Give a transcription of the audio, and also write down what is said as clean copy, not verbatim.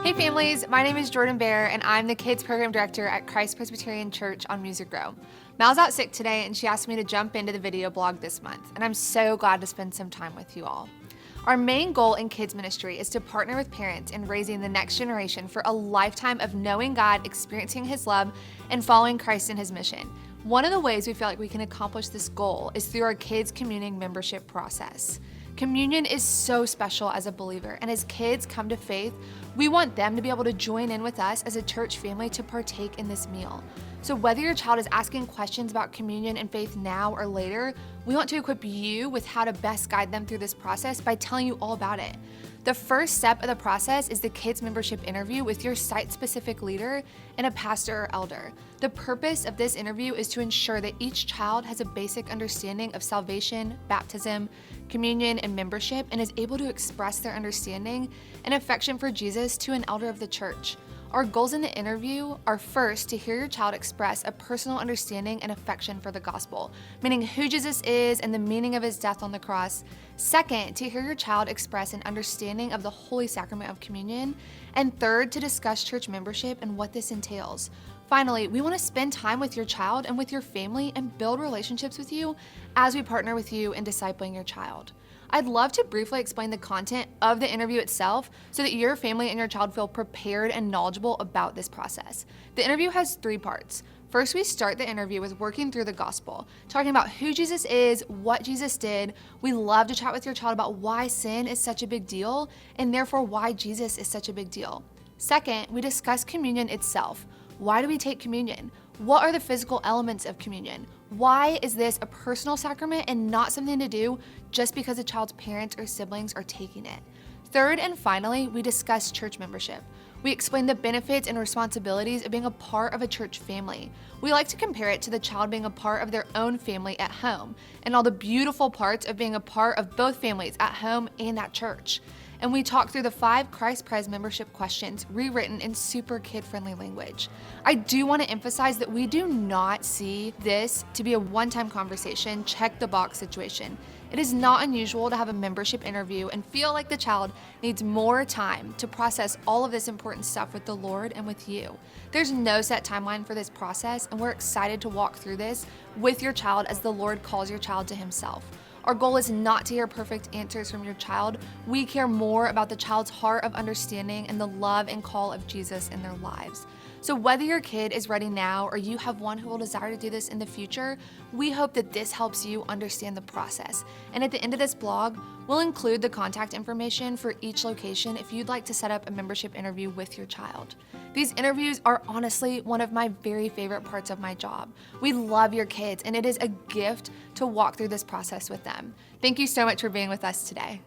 Hey families, my name is Jordan Bear and I'm the Kids Program Director at Christ Presbyterian Church on Music Row. Mal's out sick today and she asked me to jump into the video blog this month, and I'm so glad to spend some time with you all. Our main goal in kids ministry is to partner with parents in raising the next generation for a lifetime of knowing God, experiencing His love, and following Christ in His mission. One of the ways we feel like we can accomplish this goal is through our kids communing membership process. Communion is so special as a believer, and as kids come to faith, we want them to be able to join in with us as a church family to partake in this meal. So whether your child is asking questions about communion and faith now or later, we want to equip you with how to best guide them through this process by telling you all about it. The first step of the process is the kids membership interview with your site-specific leader and a pastor or elder. The purpose of this interview is to ensure that each child has a basic understanding of salvation, baptism, communion, and membership, and is able to express their understanding and affection for Jesus to an elder of the church. Our goals in the interview are first to hear your child express a personal understanding and affection for the gospel, meaning who Jesus is and the meaning of His death on the cross. Second, to hear your child express an understanding of the holy sacrament of communion. And third, to discuss church membership and what this entails. Finally, we want to spend time with your child and with your family and build relationships with you as we partner with you in discipling your child. I'd love to briefly explain the content of the interview itself so that your family and your child feel prepared and knowledgeable about this process. The interview has 3 parts. First, we start the interview with working through the gospel, talking about who Jesus is, what Jesus did. We love to chat with your child about why sin is such a big deal and therefore why Jesus is such a big deal. Second, we discuss communion itself. Why do we take communion? What are the physical elements of communion? Why is this a personal sacrament and not something to do just because a child's parents or siblings are taking it? Third and finally, we discuss church membership. We explain the benefits and responsibilities of being a part of a church family. We like to compare it to the child being a part of their own family at home and all the beautiful parts of being a part of both families at home and at church. And we talk through the 5 Christ Pres membership questions rewritten in super kid-friendly language. I do want to emphasize that we do not see this to be a one-time conversation, check the box situation. It is not unusual to have a membership interview and feel like the child needs more time to process all of this important stuff with the Lord and with you. There's no set timeline for this process, and we're excited to walk through this with your child as the Lord calls your child to Himself. Our goal is not to hear perfect answers from your child. We care more about the child's heart of understanding and the love and call of Jesus in their lives. So whether your kid is ready now or you have one who will desire to do this in the future, we hope that this helps you understand the process. And at the end of this blog, we'll include the contact information for each location if you'd like to set up a membership interview with your child. These interviews are honestly one of my very favorite parts of my job. We love your kids, and it is a gift to walk through this process with them. Thank you so much for being with us today.